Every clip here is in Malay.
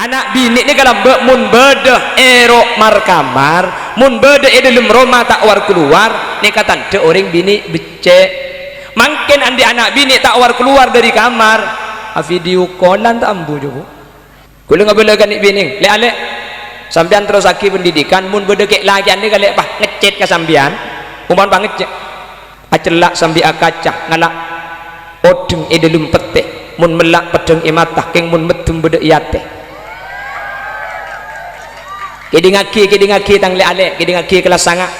anak bini ni kalau mun bedah erok mar kamar, mun bedah dalam rumah tak war keluar ni kata de orang bini becek. Mungkin andi anak bini tak war keluar dari kamar, video callan tak ambu juga. Kula ngabelakan ni bini le ale sampean terus aki pendidikan mun bedah kek lagi andi kali apa ngecet ke sampean umpan banget acelak sambil akacah ngalak odeng dalam petek mun melak pedeng imatah keng mun medem bedah iate kidingaki tang le ale kidingaki kelas sangat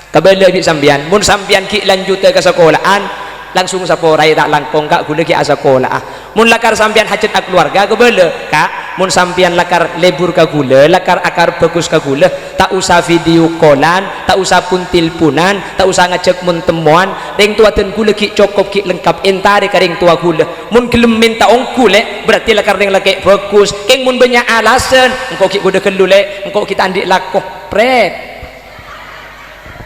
kabela bi sampean mun sampean ki lanjut ke sekolahan langsung saporai tak langkong kak gula ki asakola mun lakar sampean hajat ak keluarga kebele kak mun sampean lakar lebur ka gula lakar akar bagus ka gula tak usah video callan tak usah pun tilpunan tak usah ngajak mun temuan ring tua ten gula ki cokop ki lengkap entare ka ring tua gula mun gelem minta ongku le berarti lakar ring laki bagus keng mun banyak alasan engkau ki gula kelule engkau kita andik lakoh pret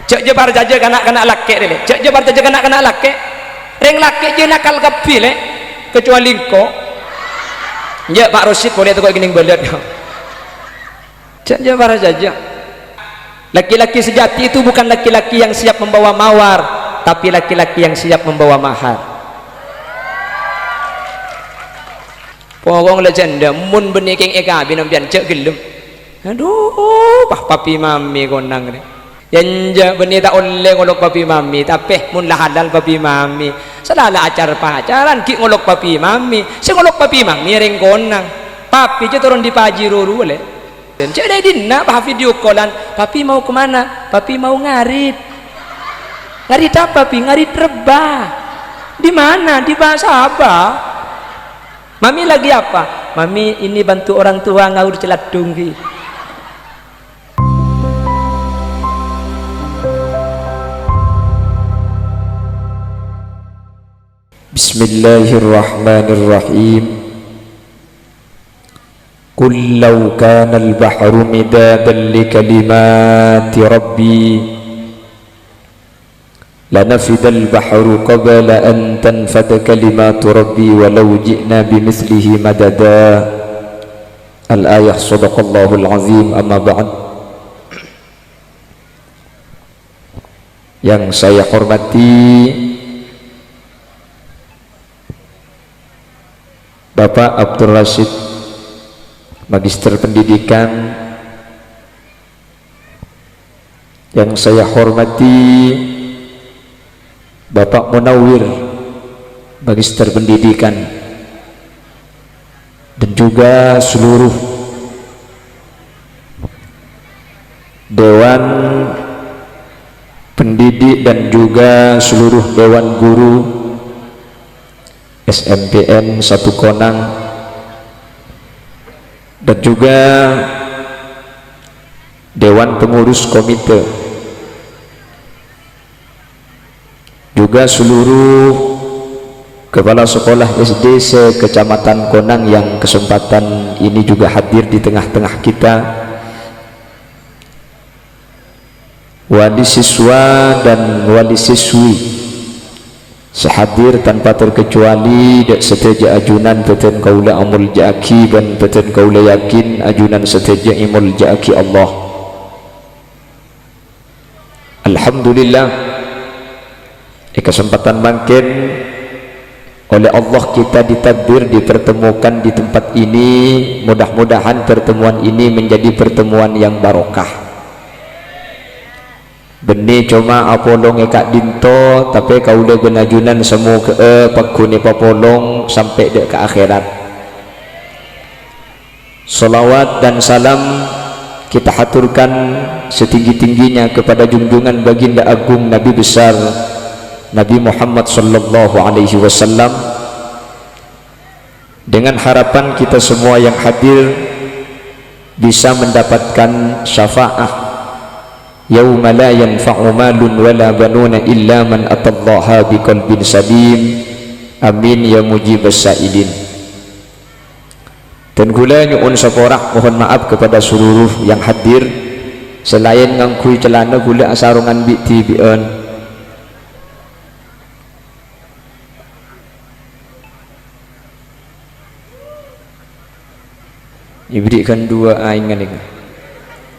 cek jebar jaja kanak-kanak laki le cek jebar jaja kanak-kanak laki ring laki je nakal kapi le kecuali engkau ya Pak Rosid boleh tu kau gini belet je para saja laki-laki sejati itu bukan laki-laki yang siap membawa mawar tapi laki-laki yang siap membawa mahar. Pokong legenda mun beniking eka binampian cek gelem aduh papi mami konang ni yang benih tak oleh ngolok papi mami tapi mun lah halal papi mami selala acar pacaran ki ngolok papi mami si ngolok papi mami ring konang papi je turun di paji ruru le cek dah dinna bah video callan papi mau kemana papi mau ngarit apa papi ngarit rebah di mana di bahasa apa mami lagi apa mami ini bantu orang tua ngaur celadung ki. Bismillahirrahmanirrahim. Qul law kana al-bahru midadan li kalimati rabbi lanafida al-bahru qabla an tanfada kalimatu rabbi walau ji'na bimithlihi madada. Al-ayah sadaqallahul azim. Amma ba'd. Yang saya hormati Bapak Abdul Rashid, Magister Pendidikan. Yang saya hormati Bapak Munawir, Magister Pendidikan, dan juga seluruh Dewan Pendidik dan juga seluruh Dewan Guru SMPN 1 Konang, dan juga Dewan Pengurus Komite, juga seluruh kepala sekolah SD se-Kecamatan Konang yang kesempatan ini juga hadir di tengah-tengah kita, wali siswa dan wali siswi sehadir tanpa terkecuali dak seteja ajunan peten kaula amul jaki dan peten kaula yakin ajunan seteja imul jaki Allah. Alhamdulillah kesempatan makin oleh Allah kita ditakdir dipertemukan di tempat ini. Mudah-mudahan pertemuan ini menjadi pertemuan yang barokah. Benih cuma apolong ekak dinto tapi kaula benajunan semua ke pakuni papolong sampai dek ke akhirat. Salawat dan salam kita haturkan setinggi-tingginya kepada junjungan baginda agung Nabi besar Nabi Muhammad sallallahu alaihi wasallam, dengan harapan kita semua yang hadir bisa mendapatkan syafaat yauma la yanfa'u malun wala banuna illa man atallaha biqalbin salim. Amin ya mujibas sa'ilin. Dan gula nyuun saporak mohon maaf kepada seluruh yang hadir selain ngangkui celana gula asarungan biti bi'an. diberikan dua ingat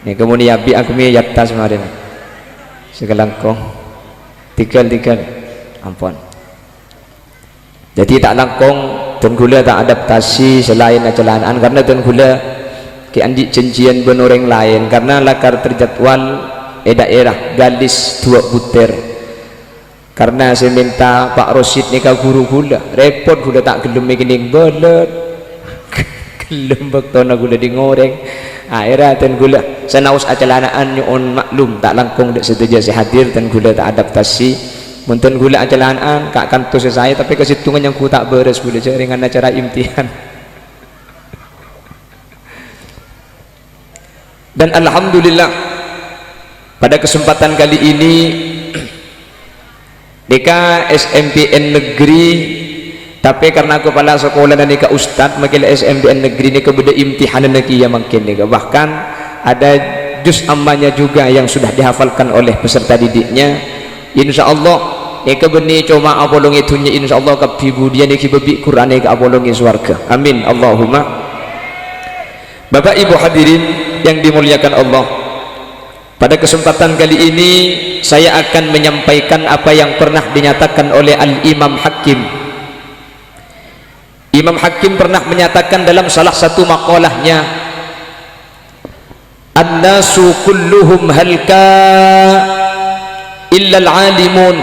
ini kemudian abi aku mi yatta semarin segelangkong tiga ampun. Jadi tak langkong Tuan Gula tak adaptasi selain acalanaan karena Tuan Gula ke andi janjian benoreng lain karena lakar terjadwal daerah galis 2 butir karena saya minta Pak Rosid ni ka guru Gula repot Gula tak gelem gini belet gelem baktona Gula di ngoreng akhirnya Tuan Gula senaus acalanaan nyon maklum tak langkong dak setuju saya hadir Tuan Gula tak adaptasi Muntun Gula acalanaan kak kantor saya tapi kesitungan yang ku tak beres Gula dengan acara imtihan. Dan alhamdulillah pada kesempatan kali ini Deka SMPN negeri tapi karena kepala sekolah dan Deka Ustad makin SMPN negeri ini kemudian imtihan lagi ya makin Deka bahkan ada juz ammanya juga yang sudah dihafalkan oleh peserta didiknya. InsyaAllah Eka benih cuma abolongi dunia insyaallah kabibu dia niki bebi Quran eka abolongi swarga amin Allahumma. Bapak Ibu hadirin yang dimuliakan Allah, pada kesempatan kali ini saya akan menyampaikan apa yang pernah dinyatakan oleh Al-Imam Hakim. Imam Hakim pernah menyatakan dalam salah satu maqalahnya, an-nasu kulluhum halka illa al-alimun.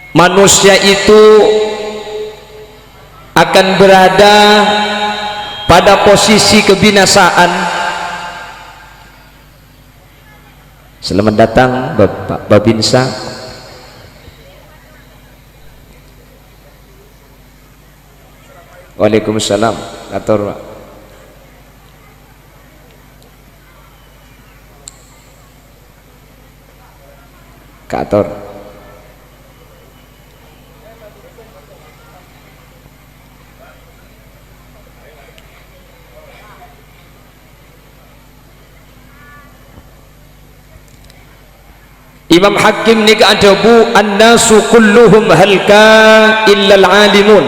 Manusia itu akan berada pada posisi kebinasaan. Selamat datang Bapak Babinsa. Waalaikumsalam. Atur Pak. Kator. Imam Hakim ni keadabu an-nasu kulluhum halka illal alimun.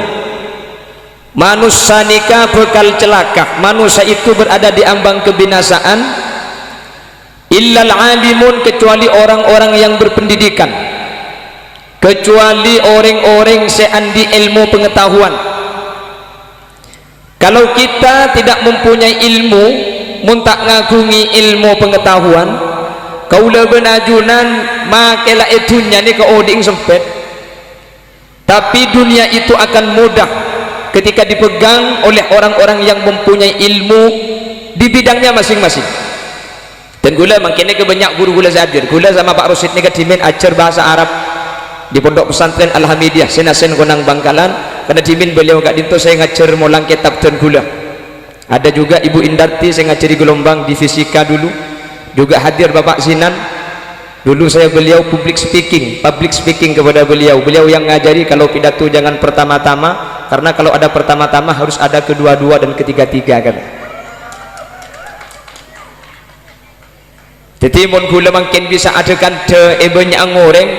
Manusia nikah bekal celaka, manusia itu berada di ambang kebinasaan illal alimun kecuali orang-orang yang berpendidikan, kecuali orang-orang seandi ilmu pengetahuan. Kalau kita tidak mempunyai ilmu muntak ngagungi ilmu pengetahuan kaula benajunan makela itunya ni ke oding sempit, tapi dunia itu akan mudah ketika dipegang oleh orang-orang yang mempunyai ilmu di bidangnya masing-masing. Dan gula makin ni kebanyak guru gula hadir gula sama Pak Rosid ni kedimin ajar bahasa Arab di pondok pesantren Al-Hamidiyah Senasen Gonang Bangkalan karena dimin beliau kat dinto saya ngajar molang kitab dan gula. Ada juga Ibu Indarti saya ngajari gelombang di fisika dulu, juga hadir Bapak Sinan dulu saya beliau public speaking kepada beliau yang ngajari kalau pidato jangan pertama-tama karena kalau ada pertama-tama harus ada kedua-dua dan ketiga-tiga kan. Jadi mun gula makin bisa adakan de banyak ngoreng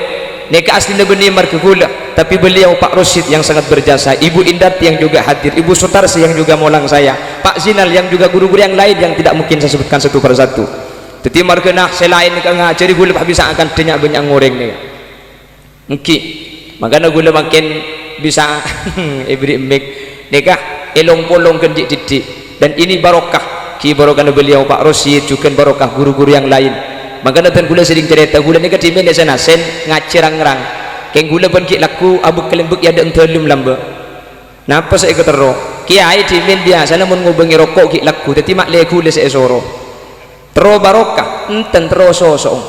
neka aslinya benih marke gula, tapi beliau Pak Rosid yang sangat berjasa, Ibu Indat yang juga hadir, Ibu Sutarsi yang juga molang saya, Pak Zinal yang juga guru-guru yang lain yang tidak mungkin saya sebutkan satu persatu. Jadi markena selain ngajari gula bisa akan banyak ngoreng nih. Mungkin makanya gula makin bisa ibri mik nikah elong polong kendik didik dan ini barokah ki barokah beliau Pak Rosid juga barokah guru-guru yang lain. Makanya dan gula sering cerita gula ni ketimin di sana sen ngacirang-rang keng gula pun ki laku abuk kelembuk ya ada entelum lamba. Napa saya ketero kiai timin biasa namun ngubengi rokok ki laku tapi mak le gula saya soro tero barokah enten tero sosong.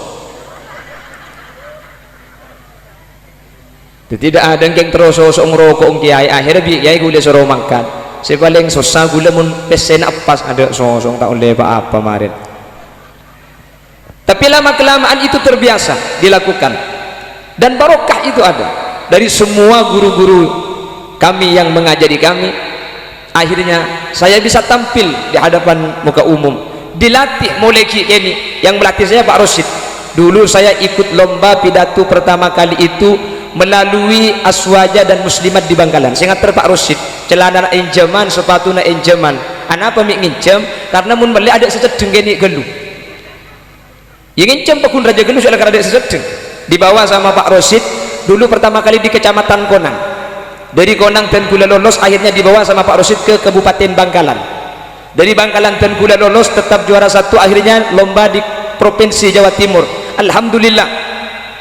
Tidak ada yang terus sosong rokok kiai akhirnya kiai gula soro makan. Saya paling susah gula mun pesen apa ada sosong tak oleh apa marin. Tapi lama kelamaan itu terbiasa dilakukan dan barokah itu ada dari semua guru-guru kami yang mengajari kami. Akhirnya saya bisa tampil di hadapan muka umum, dilatih mulai ini yang melatih saya Pak Rosid. Dulu saya ikut lomba pidato pertama kali itu melalui Aswaja dan Muslimat di Bangkalan. Saya ngater Pak Rosid celana enjeman sepatu na enjeman anak apa mik ngincem karena mun balik ada sesedeng gini gelu yang ngincem pekun raja gelu soalnya ada sesedeng dibawa sama Pak Rosid dulu pertama kali di kecamatan Konang, dari Konang dan Gula lolos, akhirnya dibawa sama Pak Rosid ke Kabupaten Bangkalan, dari Bangkalan dan Gula lolos tetap juara 1, akhirnya lomba di Provinsi Jawa Timur, alhamdulillah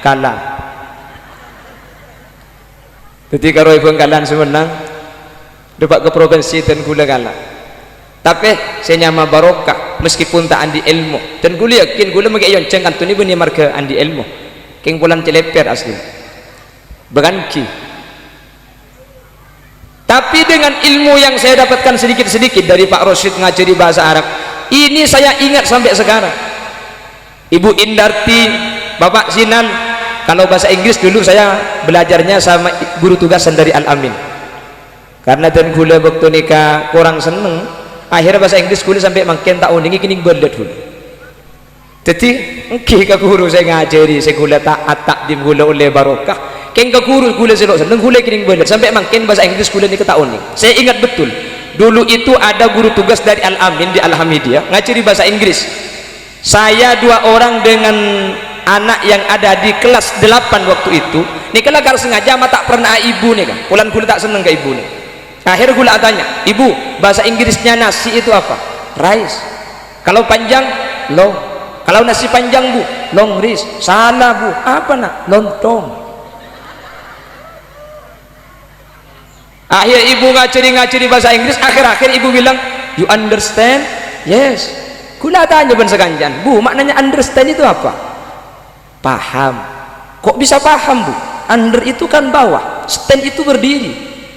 kalah. Ketika Roy Bangkalan semenang dapat ke Provinsi dan Gula kalah, tapi saya nyama barokah meskipun tak andi ilmu, dan Gula yakin Gula magi yonceng kan tuni bani marga andi ilmu keng bulan celeper asli beganki. Tapi dengan ilmu yang saya dapatkan sedikit-sedikit dari Pak Rosid ngajari bahasa Arab ini, saya ingat sampai sekarang. Ibu Indarti, Bapak Sinan, kalau bahasa Inggris dulu saya belajarnya sama guru tugasan dari Al-Amin, karena dan Gula waktu nikah kurang seneng, akhirnya bahasa Inggris Gula sampai makin tak uningi kini belet dulu. Jadi engki ke guru saya ngajari, saya Gula tak di Gula oleh barokah keng ke guru Gula selok seneng Gula kini belet sampai makin bahasa Inggris Gula ni tak uning. Saya ingat betul dulu itu ada guru tugas dari Al-Amin di Al-Hamidiyah ngajari bahasa Inggris. Saya 2 orang dengan anak yang ada di kelas 8 waktu itu nih kalau gak sengaja mah tak pernah ibu nih kan pulan Gula tak seneng ke ibu nih. Akhirnya Gula tanya, ibu bahasa Inggrisnya nasi itu apa? Rice. Kalau panjang long. Kalau nasi panjang bu long rice. Salah bu, apa nak? Lontong. Akhirnya ibu ngacari bahasa Inggris, akhir-akhir ibu bilang you understand? Yes. Gula tanya ben sekanjan, bu maknanya understand itu apa? Paham. Kok bisa paham bu? Under itu kan bawah, stand itu berdiri,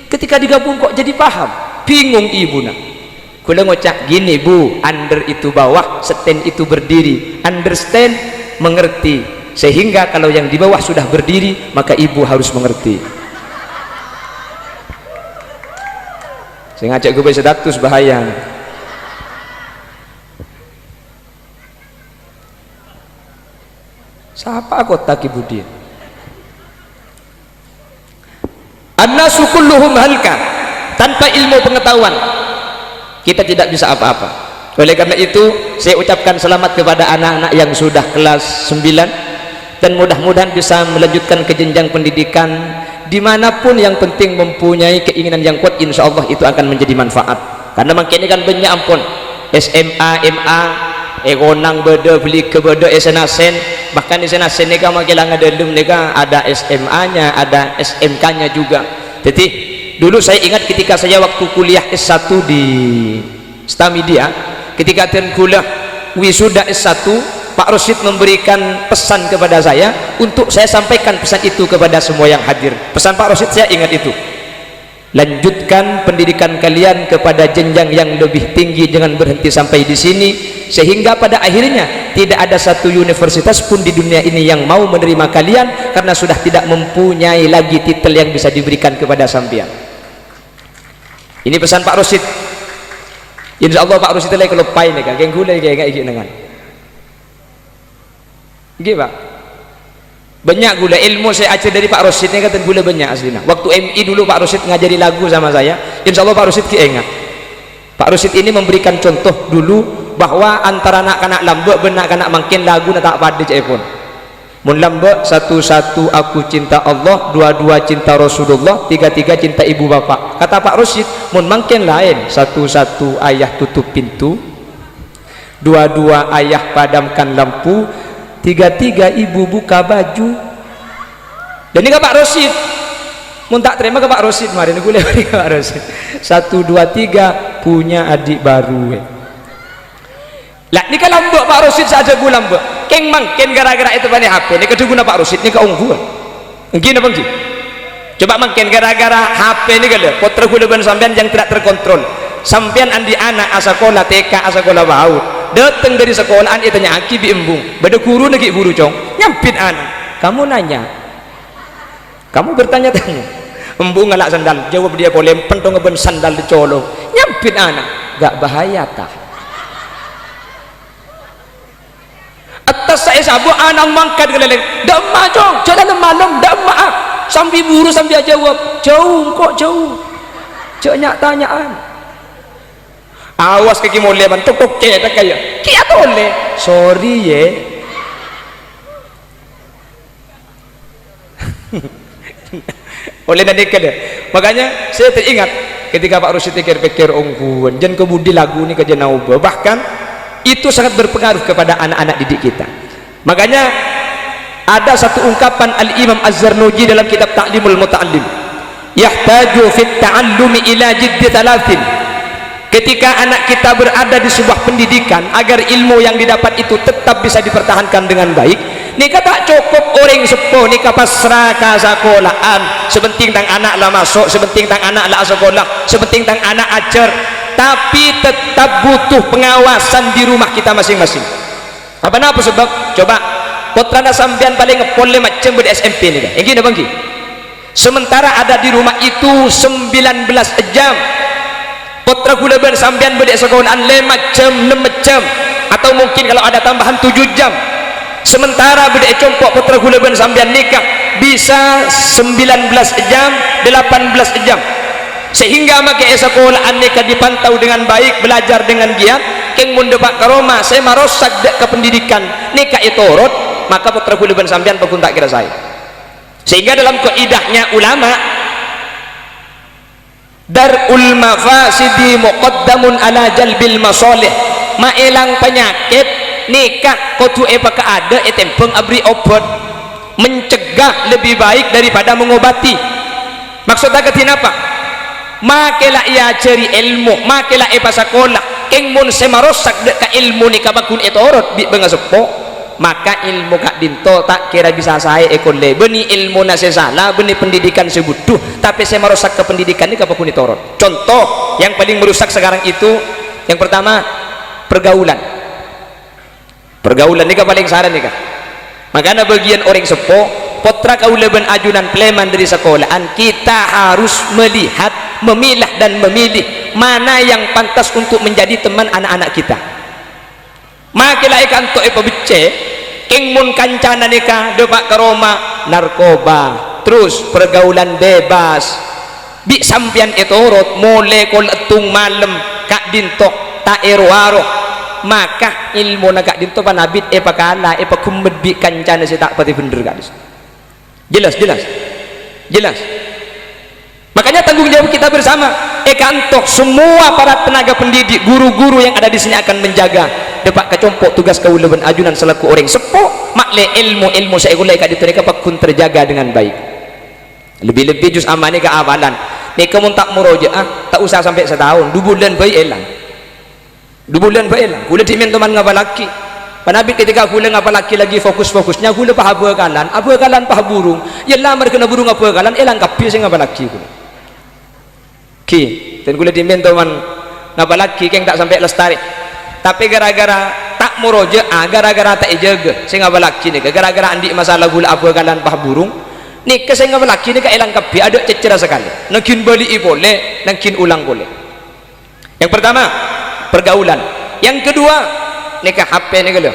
ketika digabung kok jadi paham? Bingung ibu nak. Gula ngocak gini bu, under itu bawah, stand itu berdiri, understand mengerti, sehingga kalau yang di bawah sudah berdiri maka ibu harus mengerti. Saya ngajak gue status bahaya. Siapa kota Kibudi? An-nasu kulluhum halka, tanpa ilmu pengetahuan kita tidak bisa apa-apa. Oleh karena itu saya ucapkan selamat kepada anak-anak yang sudah kelas 9 dan mudah-mudahan bisa melanjutkan ke jenjang pendidikan dimanapun, yang penting mempunyai keinginan yang kuat, insya Allah itu akan menjadi manfaat. Karena makin ini kan banyak ampun SMA, MA, Konang beda beli ke beda SNASEN, bahkan di SNASEN ini kan makin ada dalam ada SMA nya, ada SMK nya juga. Jadi dulu saya ingat ketika saya waktu kuliah S1 di Stamedia, ketika dan kuliah wisuda S1, Pak Rosid memberikan pesan kepada saya untuk saya sampaikan pesan itu kepada semua yang hadir. Pesan Pak Rosid saya ingat itu, lanjutkan pendidikan kalian kepada jenjang yang lebih tinggi, jangan berhenti sampai di sini, sehingga pada akhirnya tidak ada satu universitas pun di dunia ini yang mau menerima kalian karena sudah tidak mempunyai lagi titel yang bisa diberikan kepada sampean. Ini pesan Pak Rosid. Insya Allah Pak Rosid lagi kalau pai nih kan, gula kayak gini dengan. Gini Pak, banyak gula ilmu saya ajar dari Pak Rosid ini kata gula banyak aslinya. Waktu MI dulu Pak Rosid ngajari lagu sama saya, insya Allah Pak Rosid ingat. Pak Rosid ini memberikan contoh dulu bahwa antara anak-anak lambek benak anak makin lagu nak tak pada pun. Mun lambek satu-satu aku cinta Allah, dua-dua cinta Rasulullah, tiga-tiga cinta ibu bapak. Kata Pak Rosid, mun makin lain, satu-satu ayah tutup pintu, dua-dua ayah padamkan lampu, tiga-tiga ibu buka baju. Dan ini ke Pak Rosid, mun tak terima ke Pak Rosid kemarin gue lewat ke Pak Rosid. 1, 2, 3 punya adik baru. Lah ini kalau mbak Pak Rosid saja gue lambek, keng mangken gara-gara itu bani HP. Ini kedua guna Pak Rosid ini kau gue. Gini apa gini? Coba mangken gara-gara HP ini kalau potra gue leban sampean yang tidak terkontrol. Sampean andi anak asakola TK asakola bau. Datang dari sekolahan itu tanya aki bi embung. Bada guru nagi guru cong. Nyampit anak. Kamu nanya. Kamu bertanya-tanya. Embung ngalak sandal. Jawab dia boleh pentong ngeben sandal dicolong. Nyampit anak. Gak bahaya tah. Atas saya sabu anak mangkat keleleng. Dak mak cong. Jalan malam dak mak. Sambil buru sambil jawab. Jauh kok jauh. Cok nyak tanyaan. awas kaki mulai bantuk tok tak kayak ki atau oleh sorry ye oleh nanti kada. Makanya saya teringat ketika Pak Rusyid pikir-pikir ongkuan jangan kebudi lagu ini ke jenauba, bahkan itu sangat berpengaruh kepada anak-anak didik kita. Makanya ada satu ungkapan Al-Imam Az-Zarnuji dalam kitab Ta'limul Muta'allim, yahtaju fit ta'allumi ila jiddi thalathin. Ketika anak kita berada di sebuah pendidikan, agar ilmu yang didapat itu tetap bisa dipertahankan dengan baik, nikah tak cukup orang sepuh nikah pasrah ke sekolahan sepenting tang anak lah masuk, sepenting tang anak lah sekolah, sepenting tang anak ajar, tapi tetap butuh pengawasan di rumah kita masing-masing. Apa sebab? Coba putrana sampean paling ngepol macam beda SMP ni kan, yang gini bangki sementara ada di rumah itu 19 jam, putra kula ben sampean beda sekolahan 5 jam 6 jam, atau mungkin kalau ada tambahan 7 jam, sementara beda compok putra kula ben sampean nikah bisa 19 jam 18 jam, sehingga makai sekolahan nikah dipantau dengan baik, belajar dengan giat, keng mun depak karoma saya marosak dek ke pendidikan nikah itu urut, maka putra kula ben sampean pun tak kira saya. Sehingga dalam kaidahnya ulama, darul mafasidi muqaddamun ala jalbil masalih, maelang penyakit nikah kudu epaka ada etempeng abri obat, mencegah lebih baik daripada mengobati. Maksudnya ketina apa? Makelah ia cari ilmu, makelah epa sekolah, keng mun semarosak dek ka ilmu nikah bakun etorot bi bengasepo, maka ilmu kak dinto tak kira bisa saya ekole beni ilmu nase salah, beni pendidikan sebutuh, tapi saya merusak ke pendidikan ini kapakun ditorot. Contoh yang paling merusak sekarang itu yang pertama pergaulan ini paling saran nih kak. Makanya bagian orang sepo potra kaulaban ajunan pleman dari sekolahan, kita harus melihat, memilah dan memilih mana yang pantas untuk menjadi teman anak-anak kita. Makilah ikan to epa becce keng mun kancana nikah depak ke Roma narkoba, terus pergaulan bebas bi sampian etorot mulai kol etung malam kak dintok tak erwaro, maka ilmu nak dinto panabit epa kala epa kumbed bi kancana si tak pati bener gadis. Jelas makanya tanggung jawab kita bersama ekantok semua para tenaga pendidik, guru-guru yang ada di sini akan menjaga depak kecompok tugas kaulaban ajunan selaku orang sepuh makle ilmu saya gulai kak diturika pakun terjaga dengan baik. Lebih-lebih juz amani ke amalan nih kamu tak murojaah tak usah sampai setahun 2 bulan baik elang, 2 bulan baik elang gula dimin teman ngapa laki panabit ketika gula ngapa laki lagi fokusnya gula paha kalan paha burung ya lamar kena burung apa kalan elang kapi saya ngapa laki gula ki dan gula dimin teman ngapa laki keng tak sampai lestari, tapi gara-gara tak muroja, gara-gara tak ijaga saya ngapa laki nih, gara-gara andi masalah gula apa kalan paha burung nih saya ngapa laki nih elang kapi ada cecera sekali, nakin beli boleh, nakin ulang boleh. Yang pertama pergaulan, yang kedua nikah HP nih gula,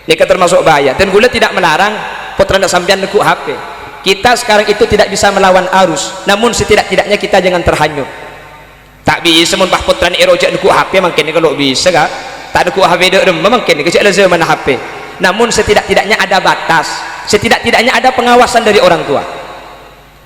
nikah termasuk bahaya, dan gula tidak melarang putra nak sampean nekuk HP. Kita sekarang itu tidak bisa melawan arus, namun setidak-tidaknya kita jangan terhanyut. Tak bisa mun bah putra ni erojak nekuk HP mungkin kalau bisa kak tak nekuk HP dek mungkin kecil zaman HP, namun setidak-tidaknya ada batas, setidak-tidaknya ada pengawasan dari orang tua.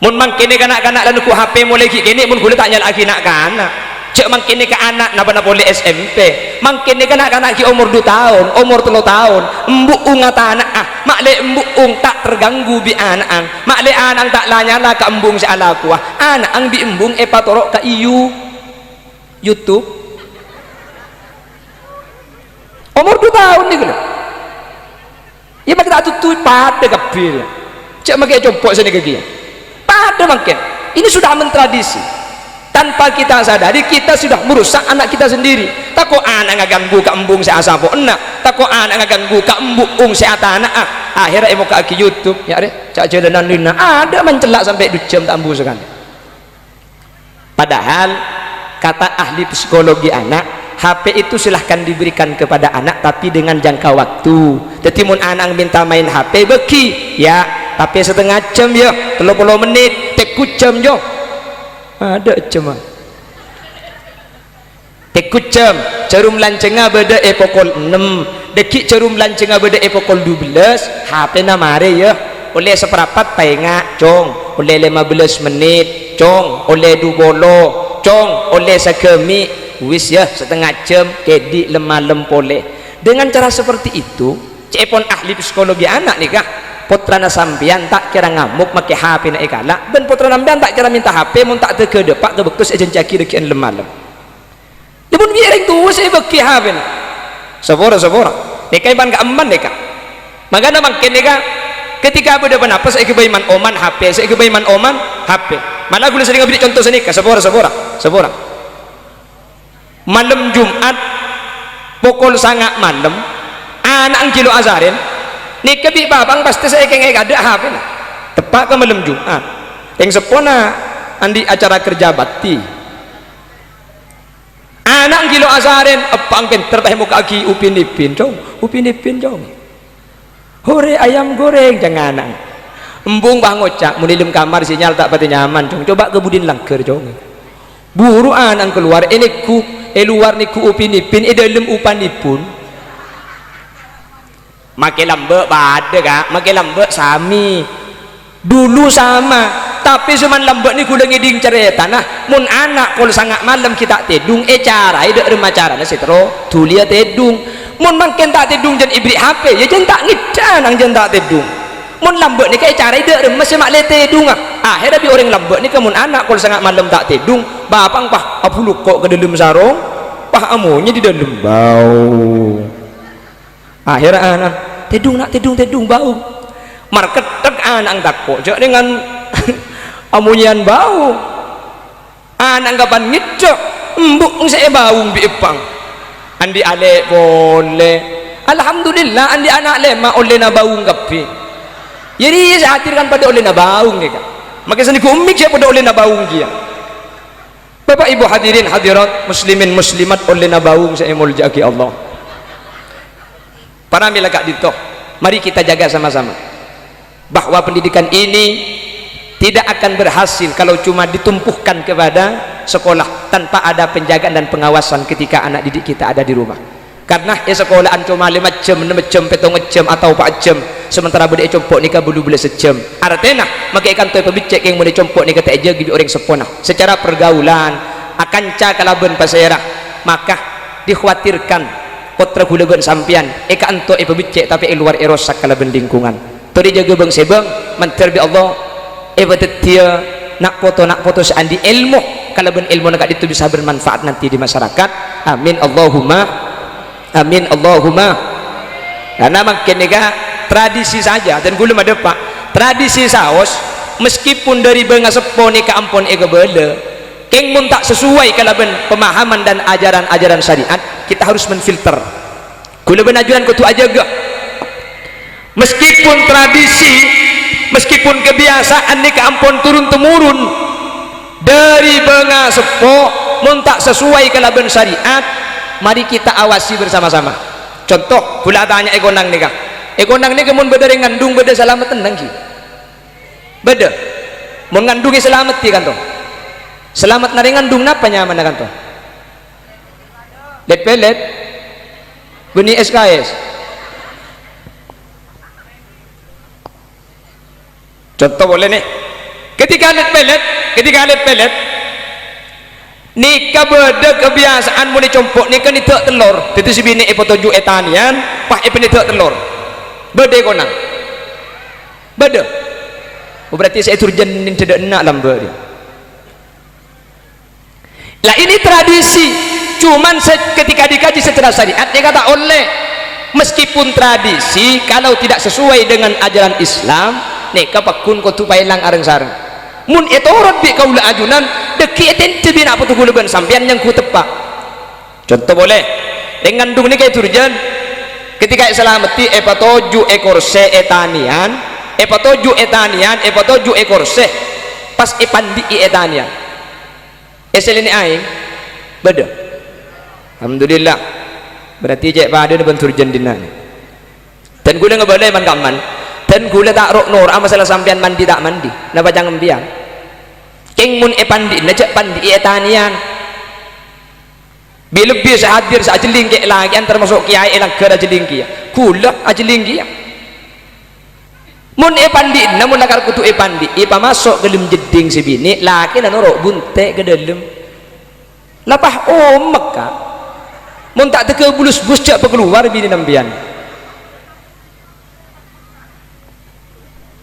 Mun mungkin kanak-kanak dan nekuk HP mulai gini mun gula tak nyala lagi nak kanak cek mungkin ke anak napa boleh SMP, mungkin kanak-kanak ki umur 2 tahun, umur 3 tahun, embuk ngata anak makle embuk tak terganggu bi anak makle anak tak lanyala ke embung si alaku anak ang bi embung epa torok ke YouTube umur 2 tahun nih gila ya maka tak tutui pada kapil cek makai compok sini kaki pada mungkin ini sudah mentradisi. Tanpa kita sadari kita sudah merusak anak kita sendiri. Tako anak ngaganggu ke embung si asapo enak, tako anak ngaganggu ke embung si atana akhirnya emo ke aki YouTube ya deh cak jalanan lina ada mencelak sampai 2 jam tak ambu sekali. Padahal kata ahli psikologi anak, HP itu silahkan diberikan kepada anak tapi dengan jangka waktu. Jadi mun anak minta main HP beki ya tapi setengah jam ya 30 menit teku jam jo ada cuma ikut jam cerum lancenga beda pukul 6 dekik cerum lancenga beda pukul 12 HP na mare ya oleh seperapat pengak cong oleh 15 menit cong oleh 20 cong oleh sekemi wis ya setengah jam kedi lemalem pole dengan cara seperti itu cepon ahli psikologi anak nih kah putra na sambian tak kira ngamuk make HP na ikala ben putra sambian tak kira minta HP mun tak teke depak ke bektus ejen caki dekian lemalem Demun biaring tuwa saya bagi habin. Sabora Nekai ban ka amman neka. Magana mangkin neka ketika beda penapa saya kebai man oman HP, saya kebai man oman HP. Malah gula sering beri contoh senika sabora. Malam Jumat pukul sangat malam anak kilo azarin nika bi babang pasti saya kengek ada HP na. Tepat ke malam Jumat. Yang sepona andi acara kerja bakti. Anak kilo azarin apang pinter teh muka aki upin ipin jong hore ayam goreng jangan anak embung bah ngocak munilem kamar sinyal tak pati nyaman jong coba kebudin langker jong buru anak keluar ini ku luar niku upin ipin dalam upan ipun make lambek bade kak make lambek sami dulu sama tapi cuman lembek ni kuda ngiding cerita nah mun anak kalau sangat malam kita tedung cara ide rumah cara na setro tulia tedung mun makin tak tedung jen ibri HP ya jen tak ngidan ang jen tak tedung mun lembek ni kayak cara ide rumah semak le tedung akhirnya bi orang lembek ni kemun anak kalau sangat malam tak tedung bapang pah apuluk kok ke dalam sarung pah amunya di dalam bau akhirnya anak tedung bau market tek anak takut jak dengan amunyan bau anak kapan ngicok embuk saya bau biipang andi ale boleh alhamdulillah andi anak lema oleh na bau ngapi jadi saya hatirkan pada oleh na bau nih kan maka seni kumik saya pada oleh na bau dia Bapak Ibu hadirin hadirat muslimin muslimat oleh na bau saya muljaki Allah para milakak dito mari kita jaga sama-sama bahwa pendidikan ini tidak akan berhasil kalau cuma ditumpuhkan kepada sekolah tanpa ada penjagaan dan pengawasan ketika anak didik kita ada di rumah karena sekolahan cuma 5 jam 6 jam 7 jam atau 4 jam sementara bude compok nikah bulu boleh sejam artinya maka ikan toy pebicek yang bude compok nikah tak aja gibi orang sepona secara pergaulan akan cakalaben pasera maka dikhawatirkan putra gulagan sampian ikan toy pebicek tapi luar erosak kalaben lingkungan to dijaga bang sebang menterbi Allah dia nak foto seandi ilmu kalau ben ilmu nak itu bisa bermanfaat nanti di masyarakat amin Allahumma karena makin nega tradisi saja dan gula ada pak tradisi saos meskipun dari benga sepo ni ke ampun ega bela keng mun tak sesuai kalau ben pemahaman dan ajaran syariat kita harus menfilter gula ben ajuran kutu aja gak meskipun tradisi meskipun kebiasaan ni keampun turun-temurun dari benga sepo mun tak sesuai kalaban syariat mari kita awasi bersama-sama contoh pula tanya ekonang ni kah ekonang ni kemun beda ngandung beda selamat tenang ki beda mengandungi selamat ti kan toh selamat nari ngandung napa nyaman kan toh let pelet benih SKS contoh boleh nih ketika alit pelet nikah beda kebiasaan mulai compok nikah ni tak telur itu si bini epotoju etanian pah epeni tak telur beda konang beda berarti saya turjan tidak enak lambat dia lah ini tradisi cuman ketika dikaji secara syariat dia kata oleh meskipun tradisi kalau tidak sesuai dengan ajaran Islam neka pakun ko tu pailang areng sareng mun etorot bi kaula ajunan deki eten tebi nak putu gulaban sampean yang ku tepak contoh boleh dengan dung ni kay turjan ketika selamati epatoju ekor se etanian epatoju ekor se pas epandi etanian eselini aing beda alhamdulillah berarti cek pada bentur turjan dinane dan gula ngebalai man kaman dan gula tak rok nur masalah sampean mandi tak mandi napa jangan biang keng mun pandi najak pandi etanian bila lebih sehadir seajeling ke lagi antara masuk kiai elang ke ajeling kia kula ajeling kia mun pandi namun lakar kutu pandi ipa masuk ke dalam jeding si bini laki dan norok buntek ke dalam lapah omak ka mun tak teka bulus bus cak keluar bini nambian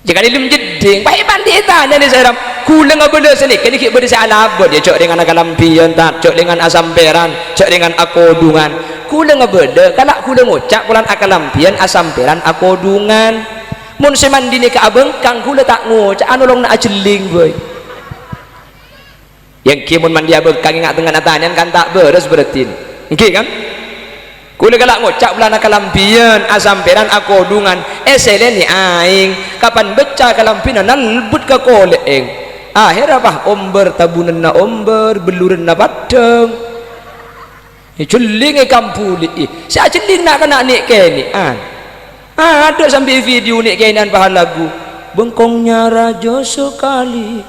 jika dalam jeding baik pandi tanya ni saya kula nga benda sini kini kik benda saya alabot dia cok dengan akalampian tak cok dengan asamperan cok dengan akodungan kula nga benda kalau kula ngucap kulan akalampian asamperan akodungan mun semandi ni ke abengkang kula tak ngucap anolong nak ajeling boy yang kimun mandi abengkang ingat dengan atanian kan tak beres berarti okay kan kula galak ngucap bulan akalampian asamperan akodungan selen ni aing kapan beca kalampian nalbut ke koleng akhir apa omber tabunan na omber beluran na badeng celing kampuli saya celing nak kena nik keni ada sampai video nik kenan bahan lagu bengkongnya raja sekali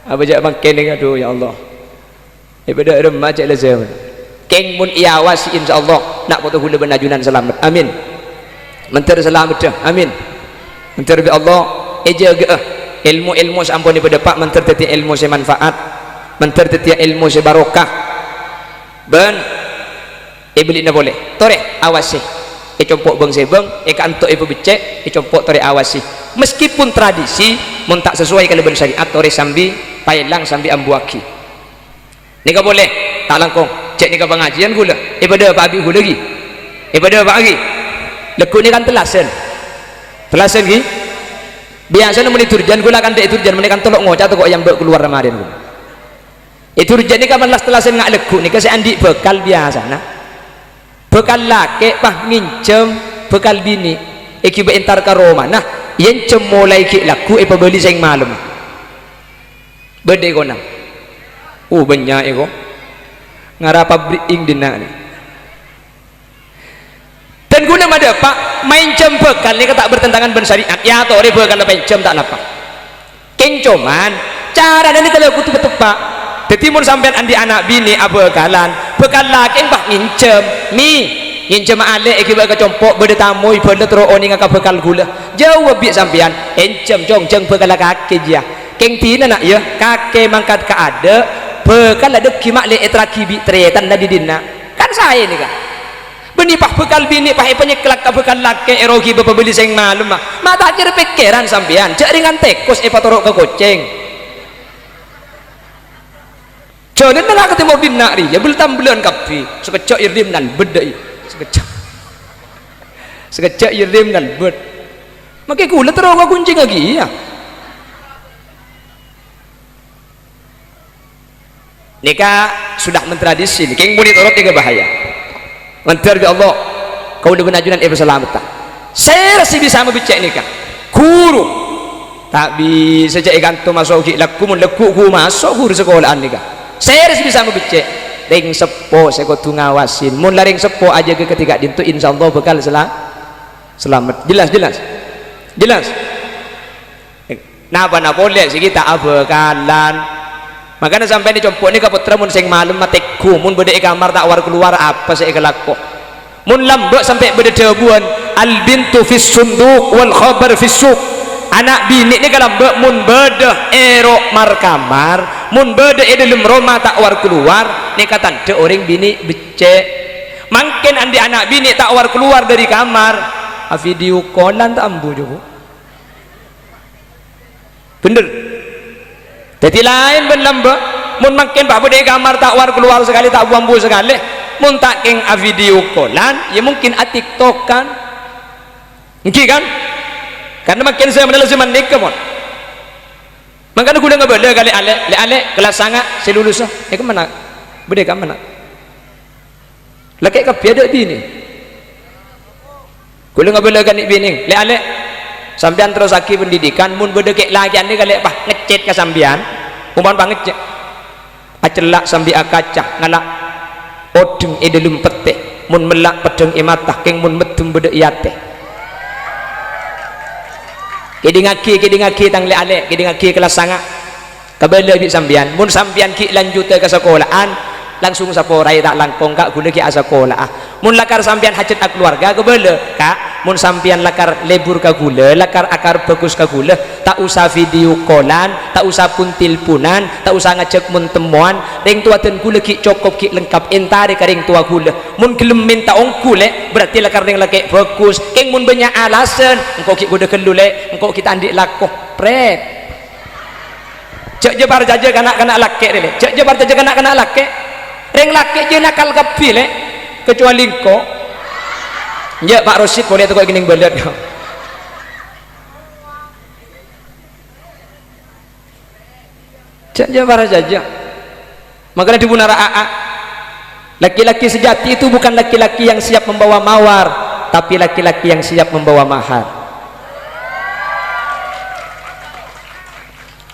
apa jak makin ni aduh ya Allah daripada remaja lazim keng mun iawasi insyaallah nak foto hula benajunan selamat amin mentar selamat dah amin mentar bi Allah jaga ilmu sampun daripada pak mentar teti ilmu se manfaat mentar teti ilmu se barokah ben beli na boleh tore awasi compok bang sebeng kantok ibu becek compok tore awasi meskipun tradisi mun tak sesuai kalau ben syariat tore sambi pailang sambi ambuaki ni ka boleh tak langkong cek ni ka pengajian gula pada apa abi gula lagi pada apa lagi lekuk ni kan telasen lagi biasanya mun turjan gula kan dek turjan mun kan tolok ngocah tu kok yang keluar ramadan gula turjan ni kan malas telasen ngak lekuk ni kasi andi bekal biasa nah bekal laki pah ngincem bekal bini iki be entar ka Roma nah yen cemolai ki laku beli sing malam bede kona banyak ego ngara pabrik ing dina ni dan guna ada pak main jam bekal ni tak bertentangan dengan syariat ya atau bekal apa jam tak napa keng cuman cara dan kalau kutu betul pak detimun sampean andi anak bini abekalan bekal laki mbak ngincem ngincem ale iki baka compok beda tamu benda tero oni ngaka bekal gula jauh abik sampean encem jong bekal kake dia keng tina nak ya kake mangkat ka ada bekal ada kimak le etraki bi tretan di dina kan saya ni kan benipah bekal bini pah penyeklak ka bekal laki erogi bapa beli sing malum mata ajar pikiran sampean cak ringan tekos patorok ke kucing jodoh nak ketemu dina ri ya beltam bulan kapi sekecak irdim nan bedai sekecak irdim nan bed makai kula terus ka kuncing lagi ya nikah sudah mentradisi keng muni torot tiga bahaya mentar bi Allah kau udah benajunan selamat saya rasa bisa membicak nikah guru tak bisa cek gantung masuk ki laku mun laku ku masuk guru sekolahan nikah saya rasa bisa membicak ring sepo saya kudu ngawasin mun laring sepo aja ke ketiga dintu insyaallah bakal selamat jelas napa boleh sih kita abekalan makanya sampai ni compok ni kaputra mun sing malum mateku mun beda kamar tak war keluar apa saya kelako mun lambok sampai beda debuan al bintu fis sunduk wal khabar fis suq anak bini ni kalau mun beda erok mar kamar mun beda dalam rumah tak war keluar ni kata de orang bini becek mungkin andi anak bini tak war keluar dari kamar video callan tak ambu juga bener jadi lain ben lamba mun makin pak bede kamar tak war keluar sekali tak buang sekali mun tak keng video callan ya mungkin TikTok kan ngki kan karena makin saya menela zaman nikah mon makanya gula nggak boleh kali ale kelas sangat saya lulus ke mana bede ke mana laki ke biada bini gula nggak boleh kan bini ale sampean terus aki pendidikan mun beda kek lagi ane kali apa ngecet ke sampean umpan bang ngecet acelak sambi akaca ngalak odeng dalam peteh mun melak pedeng imatah keng mun medum beda iate kedi ngaki tang le ale kedi ngaki kelas sangat kabela bi sambian mun sambian ki lanjut ke sekolahan langsung saporai tak langkong kak gula ki sekolah mun lakar sambian hajat ak keluarga kabela kak mun sambian lakar lebur ka gula lakar akar bagus ka gula tak usah video callan tak usah pun tilpunan tak usah ngajak mun temuan ring tua ten gula ki cukup ki lengkap entare ka ring tua gula mun gelem minta ongku le berarti lakar ring laki bagus keng mun banyak alasan engkau ki kudu kelule engkau kita andik lakoh pret cek jebar jaja kanak-kanak laki le cek jebar jaja kanak-kanak laki ring laki je nakal kepi le kecuali engkau ya Pak Rosid boleh tukar gini belet cek jebar jaja makanya di bunara AA laki-laki sejati itu bukan laki-laki yang siap membawa mawar tapi laki-laki yang siap membawa mahar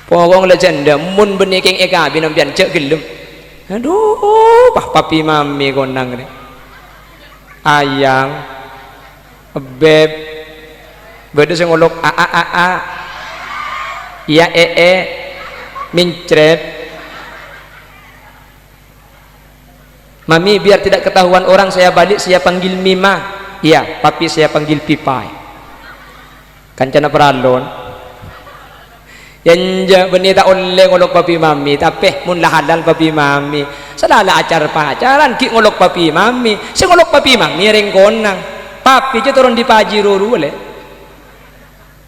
pokong legenda mun beniking eka binampian cek gelem aduh papi mami konang ni ayang beb beda sing ngolok a ya mincret mami biar tidak ketahuan orang saya balik saya panggil Mima iya papi saya panggil Pipai kancana peralon yang benih tak oleh ngolok papi mami tapi mun lah halal papi mami selala acar pacaran ki ngolok papi mami si ngolok papi mami ring konang papi je turun di pajiro rule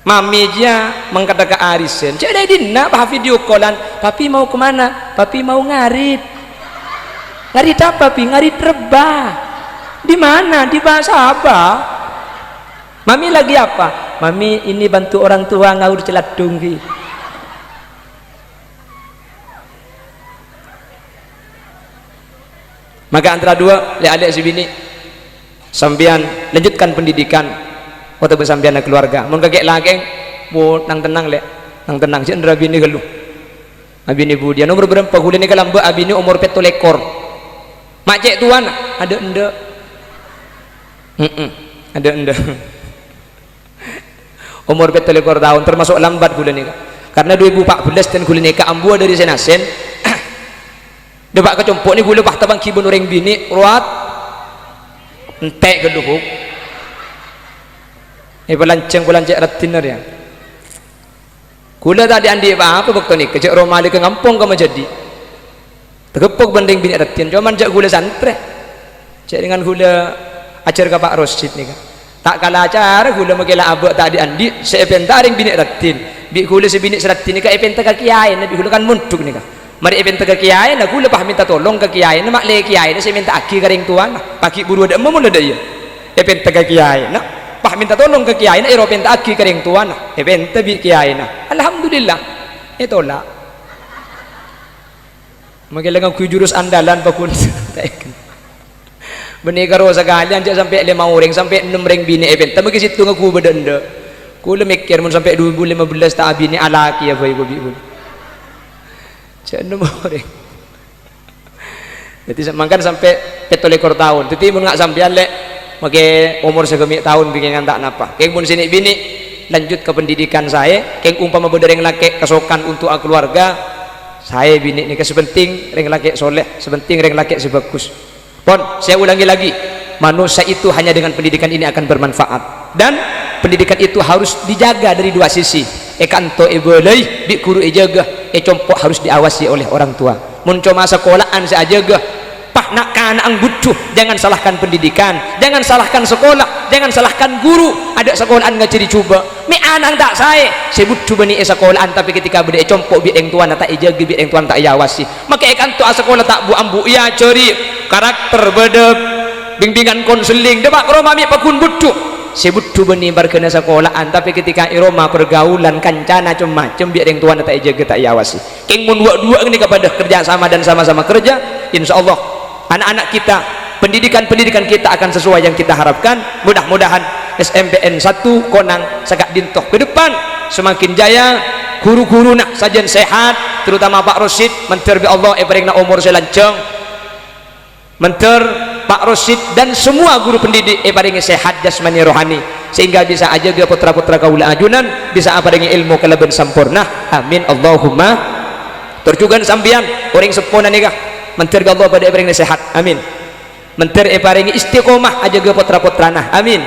mami je mengkata ke arisan cek dah dina bah video callan papi mau kemana papi mau ngarit ngarit apa papi ngarit rebah di mana di bahasa apa mami lagi apa mami ini bantu orang tua ngaur celadung ki maka antara dua adik si bini sambian lanjutkan pendidikan waktu bersambian keluarga mun kakek lagi bu nang tenang le nang tenang si andra bini gelu abini bu dia nomor berapa gula ni kalau mbak abini umur 7 ekor mak cek tuan ada ende ada ende umur 7 ekor tahun termasuk lambat gula ni karena 2014 dan gula ni ke ambua dari senasen debak kecompok ni gula bah tabang kibun orang bini ruat entek geluhuk ini pelanceng ratinner ya gula tadi andi apa waktu ni kecek romali ke ngampung kamu jadi tegepok banding bini ratin cuman jak gula santre cek dengan gula ajar ke Pak Rosid ni kan tak kalah acara gula makela abak tadi andi seepentaring bini ratin bi gula sebini seratin ni ka epenta ka kiai nabi gula kan munduk ni kan mari event ke kiai nak gula pah minta tolong ke kiai nak mak le kiai nak saya minta aki kering tuan pagi buru ada mula dah ya event ke kiai nak pah minta tolong ke kiai nak ero minta aki kering tuan event bi kiai nak alhamdulillah itulah mungkin dengan jurus andalan pakun benih karo sekalian jak sampai 5 orang sampai 6 orang bini event tapi ke situ ngaku bedenda gula mikir mun sampai 2015 tak bini alaki apa ibu bi jangan orang jadi makan sampai 7 ekor tahun jadi mun ngak sampean lek make umur segemik tahun bikin tak napa keng mun sini bini lanjut ke pendidikan saya keng umpama berdereng laki kesokan untuk keluarga saya bini ni sepenting reng laki soleh sepenting reng laki sebagus pon saya ulangi lagi manusia itu hanya dengan pendidikan ini akan bermanfaat dan pendidikan itu harus dijaga dari dua sisi kanto boleh di guru jaga compok harus diawasi oleh orang tua mun cuma sekolahan saya jaga pah nak anak butuh jangan salahkan pendidikan jangan salahkan sekolah jangan salahkan guru ada sekolahan nggak jadi coba mi anak tak saya butuh bani sekolahan tapi ketika beda compok bi eng tuan tak jaga bi eng tuan tak awasi maka kanto sekolah tak bu ambu ya cari karakter beda bimbingan konseling debak romami pakun butuh sebut tu beni berkena sekolahan tapi ketika iroma pergaulan kancana macam-macam biar yang tuan tak jaga tak awasi keng mun dua ini kepada kerja sama dan sama-sama kerja insyaallah anak-anak kita pendidikan kita akan sesuai yang kita harapkan mudah-mudahan SMPN 1 konang sagak dintoh ke depan semakin jaya guru-guru nak sajian sehat terutama Pak Rosid mentir bi Allah paringna umur selanceng mentir Pak Rosid dan semua guru pendidik paringi sehat jasmani rohani sehingga bisa aja dia putra-putra kaula ajunan bisa paringi ilmu kelebihan sempurna amin Allahumma terjugan sambian orang sepona nikah mentir Allah pada paring sehat amin mentir paring istiqomah aja ke putra-putrana amin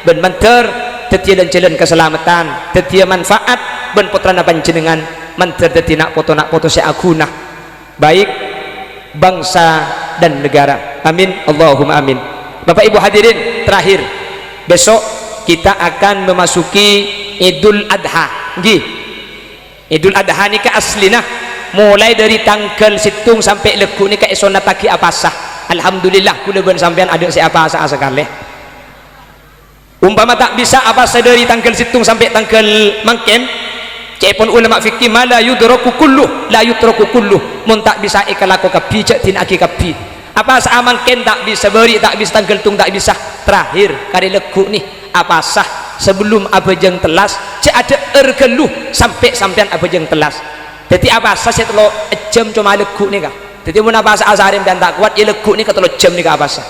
ben mentir tetia dan jalan keselamatan tetia manfaat ben putrana panjenengan mentir tetia nak foto seaguna baik bangsa dan negara amin Allahumma amin. Bapak Ibu hadirin, terakhir besok kita akan memasuki Idul Adha nggih. Idul Adha ini ke aslina mulai dari tanggal situng sampai legu ini ke esona taki apasah alhamdulillah kula ben sampean ada si apasah sekali umpama tak bisa apasah dari tanggal situng sampai tanggal mangkem cepon ulama fikih mala yudraku kulluh la yutraku kulluh mun tak bisa ikalako kapi cek tin aki kapi apa saaman ken tak bisa beri tak bisa tanggal tung tak bisa terakhir kali legu nih apa sah sebelum abajeng telas cek ada ergeluh sampai sampean abajeng telas jadi apa sah saya telo jam cuma legu nih kah jadi mun apa sah asarim dan tak kuat ya legu nih ketelo jam nih kah apa sah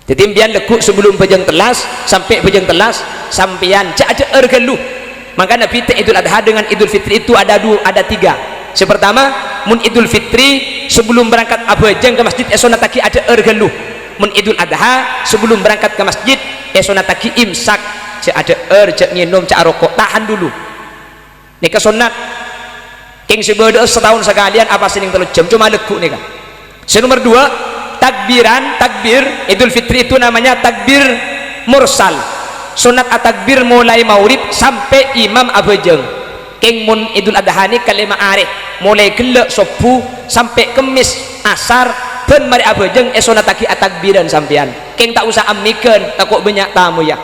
jadi impian legu sebelum abajeng telas sampai abajeng telas sampean cek ada ergeluh maka Nabi Idul Adha dengan Idul Fitri itu ada tiga. Yang pertama mun Idul Fitri sebelum berangkat abajeng ke masjid esona taki ada ergeluh mun Idul Adha sebelum berangkat ke masjid esona taki imsak cek ada cek nginum cek rokok tahan dulu nika sunat king sebeda setahun sekalian apa sing telu jam cuma legu nika. Nomor 2 takbir Idul Fitri itu namanya takbir mursal sunat at-takbir mulai maurib sampai imam abajeng king mun Idul Adha ni kalima areh mulai gelek subuh sampai kemis asar ben mari abajeng esona taki at-takbiran sampean king tak usah amikeun takut banyak tamu ya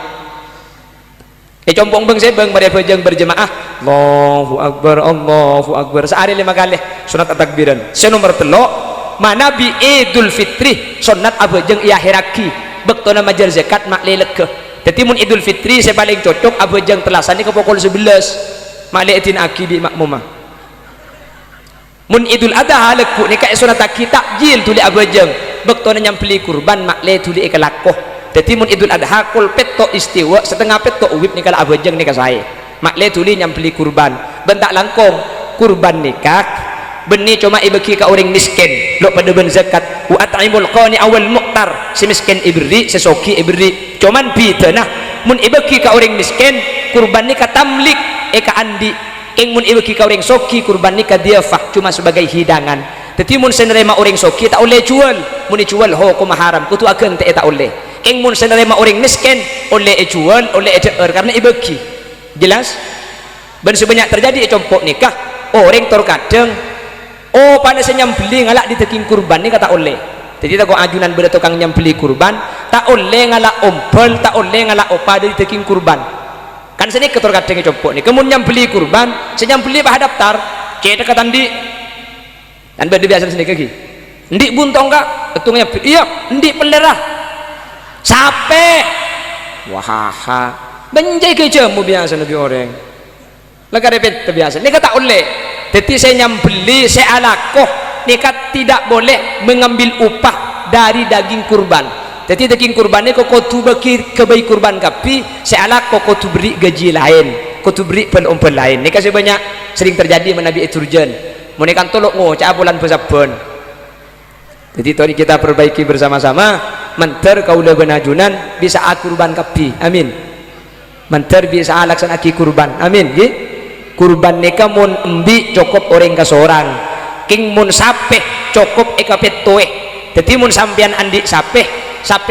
combong beng sebeng mari abajeng berjemaah Allahu Akbar sehari 5 kali sunat at-takbiran. Nomor 3 manabi Idul Fitri sunat abajeng iya hiraki bektona majar zakat makle lege jadi mun Idul Fitri saya paling cocok abajeng telasan ini ke pukul 11 makliatin aki di makmumah mun Idul Adha leku ni kaya sunat taki takjil tuli abajeng bektona nyampeli kurban makle tuli ikalakoh jadi mun Idul Adha kul peto istiwa setengah peto uwib ni kala abajeng ni kasai makle tuli nyampeli kurban bentak langkong kurban nikah benih cuma ibeki ka orang miskin lo pada ben zakat wa at'imul qani awal muqtar si miskin ibri sesoki ibri cuman bidana mun ibeki ka orang miskin kurban ni ka tamlik eka andi ing mun ibeki ka orang soki kurban ni ka diafah cuma sebagai hidangan jadi mun senerima orang soki tak boleh jual mun dijual hukum haram kutu akan tak boleh ing mun senerima orang miskin oleh jual oleh ecer karena ibeki jelas ben sebanyak terjadi compok nikah orang terkadang pada saya nyambeli ngalak di teking kurban ni kata oleh jadi tak ajunan beda tukang nyambeli kurban tak oleh ngalak ompel tak oleh ngalak opa di teking kurban kan sini ketor kadang compok ni kemun nyambeli kurban saya nyambeli bah daftar cek kata ndi dan beda biasa sini kaki ndi buntong kak ketungnya iya ndi pelerah sape wahaha benjai ke jamu biasa nabi orang lega repet biasa ni kata oleh jadi saya nyambeli saya alakoh nikat tidak boleh mengambil upah dari daging kurban jadi daging kurban ini kok tu bagi kebaik kurban kapi saya alakoh kok tu beri gaji lain kok tu beri penumpel lain ini kasih banyak sering terjadi menabi eturjen menikan tolok cak bulan pesabun jadi tadi kita perbaiki bersama-sama menter kaulah benajunan bisa kurban kapi amin menter bisa laksanaki kurban amin gitu kurban neka mun embi cukup orang ke seorang king mun sapeh cukup eka petoe jadi mun sampian andi sapeh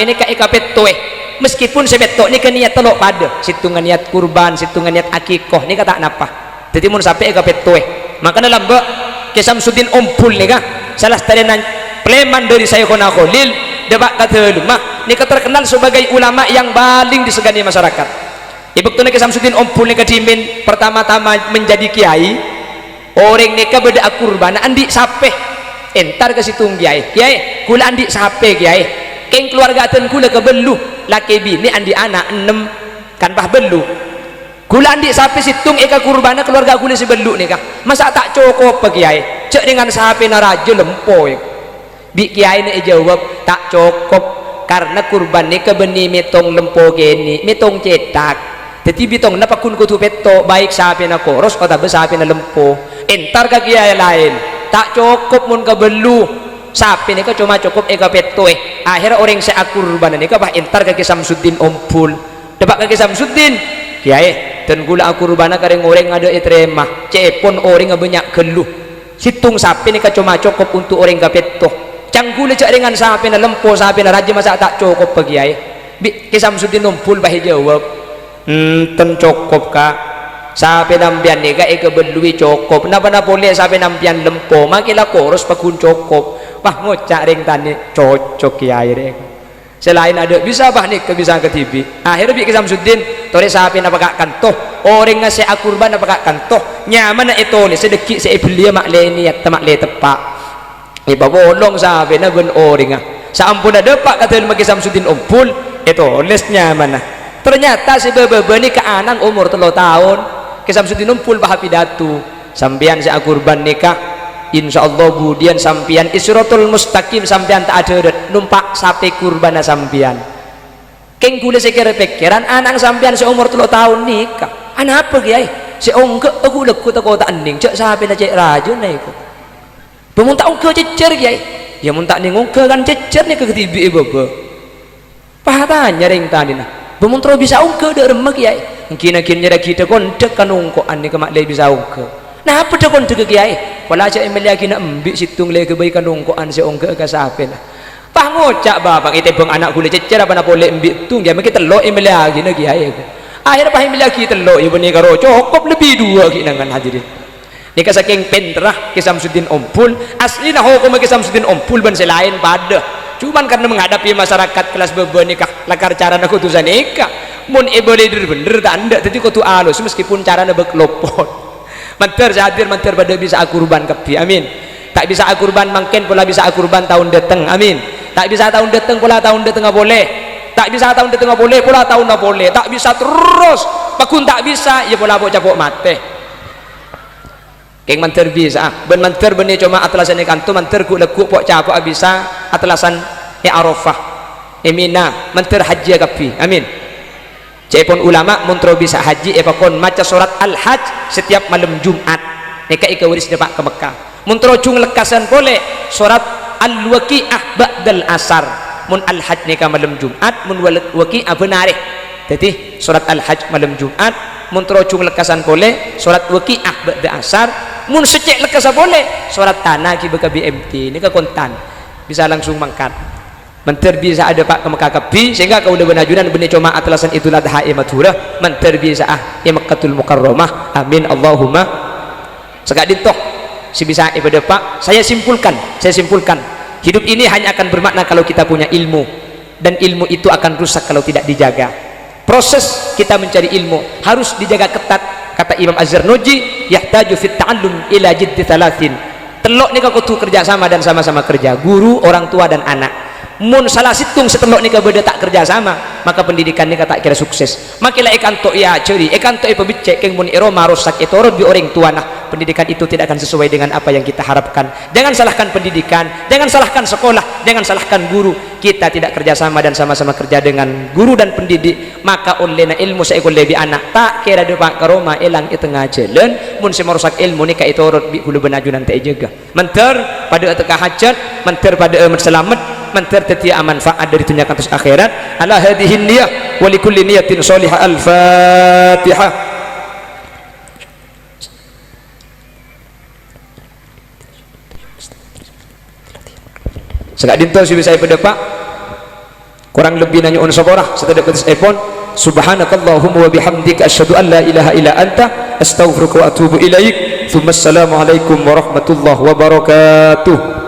neka eka petoe meskipun sebetok ni niat telok pada situngan niat kurban situngan niat akikoh ni kata napa jadi mun sapeh eka petoe maka dalam mbak Kesamsudin Ompul ni kah salah setarenan pleman dari Sayyikhuna Khalil debak kata lumah ni terkenal sebagai ulama yang paling disegani masyarakat ibu tu nak Samsudin Ompul ni kadimin pertama-tama menjadi kiai orang ni ka beda kurban andi sapeh entar ke situng kiai kula andi sapeh kiai keng keluarga aten kula ke belu laki bini andi anak 6 kan bah belu kula andi sapeh situng eka kurbana keluarga kula si belu ni kah masa tak cukup pe kiai cek dengan sapeh narajo lempoy bi kiai ni jawab tak cukup karena kurban ni ke beni metong lempo geni metong cetak jadi bitong napakun ko tu peto baik sapi na koros o tabi sapi na lempo entar ka kiya lain tak cukup mun ka belu sapi ni ka cuma cukup eka peto akhirnya orang sa kurban ni ka bah entar ka Samsuddin Ompul dapat ka Samsuddin kiai dan gula akurbana kareng orang ada etrema cepon orang banyak keluh situng sapi ni ka cuma cukup untuk orang ka peto canggula cak dengan sapi na lempo sapi na raja masa tak cukup bagi kiai bi Samsuddin Ompul bah jawab ten cukup ka sapi nampian ni ka eka belui cukup napa na boleh sapi nampian lempo makila koros pakun cukup pah ngocak ring tani cocok kiai rek selain ada bisa bah nih bisa ke TV akhirnya bi Samsuddin tore sapi na pakakan toh orang ngasih akurban na pakakan toh nyaman na itu ni sedekit saya beli mak le ni mak le tepak iba bolong sapi na ben orang sa ampun ada pak kata maki Samsuddin Ompul itu lesnya mana ternyata si bebe ni ke anang umur 3 tahun ke Samsuddin Ompul bah pidato sampian si akurban nikah insyaallah budian sampian Isrotul Mustaqim sampian tak ada numpak sapi kurbana sampian keng gule sekira pikiran anang sampian seumur 3 tahun nikah anak apa kiai si ongke aku lekut aku tak ending cek sapi na cek rajun na iku pemuntak ongke cecer kiai ya muntak ning ongke kan cecer ni ke tibi bebe pahatanya ring tadi nah bemuntro bisa ongke dak remek kiai mungkin nyara kita kondek kan ongkoan ni ke mak le bisa ongke nah apa dak kondek kiai wala cak emel lagi nak embik situng le kebaikan ongkoan si ongke ka sapen pah ngocak bapak ite bang anak gule cecer apa na boleh embik tung dia meki telok emel lagi na kiai akhir pah emel lagi telok ya beni karo cukup lebih dua kinangan hadirin ni ka saking pentrah ke Samsuddin Ompul asli nah hukum ke Samsuddin Ompul ban selain pada cuman karena menghadapi masyarakat kelas bebe nikah lakar cara nak kutusan nikah mun boleh bener tak anda jadi kutu alus meskipun cara nak berkelopot manter hadir manter pada bisa akurban kepi amin tak bisa akurban mungkin pula bisa akurban tahun datang amin tak bisa tahun datang pula tahun datang boleh tak bisa tahun datang boleh pula tahun tak boleh tak bisa terus pakun tak bisa ya pula bok capok mate keng manter bisa ben manter beni cuma atlasan kantu manter ku lekuk pok capok bisa atlasan ya Arafah emina manter haji kapi amin cepon ulama muntro bisa haji pakon maca surat al-hajj setiap malam Jumat neka ika waris depak ke Mekah muntro cung lekasan boleh surat al-waqi'ah ba'dal asar mun al-hajj neka malam Jumat mun waqi'ah benareh jadi surat al-hajj malam Jumat muntro cung lekasan boleh surat waqi'ah ba'dal asar mun secek lekasa boleh surat tanah ki beka BMT ni ka kontan bisa langsung mangkat menter bisa ada pak ke Mekah kepi sehingga kau udah benajunan benih cuma atlasan itulah dha'i mathurah menter bisa ya Mekkatul Mukarramah amin Allahumma sekak ditoh si bisa ibadah pak saya simpulkan hidup ini hanya akan bermakna kalau kita punya ilmu dan ilmu itu akan rusak kalau tidak dijaga proses kita mencari ilmu harus dijaga ketat kata Imam Az-Zarnuji yahtaju fit ta'allum ila jiddi thalathin telok ni kau tu kerja sama dan sama-sama kerja guru orang tua dan anak mun salah situng setelok ni kau beda tak kerja sama maka pendidikan ni tak kira sukses makilah ikan to ya ceri ikan to pebicek keng mun iroma rusak itu bi orang tua nah pendidikan itu tidak akan sesuai dengan apa yang kita harapkan jangan salahkan pendidikan jangan salahkan sekolah jangan salahkan guru kita tidak kerjasama dan sama-sama kerja dengan guru dan pendidik maka olehna ilmu saya lebih anak tak kira depak ke Roma elang di tengah jalan mun si merusak ilmu ni ka itu bi hulu benajunan tak jaga menter pada teka hajat menter pada selamat menter tetia manfaat dari dunia kantos akhirat ala hadhihi niyyah wa likulli niyatin shalihah al-fatihah. Sekak dinto si bisa berdepak kurang lebih nanya on saborah setelah ketis iPhone subhanakallahumma wa bihamdika asyhadu an la ilaha illa anta astaghfiruka wa atubu ilaik. Assalamualaikum warahmatullahi wabarakatuh.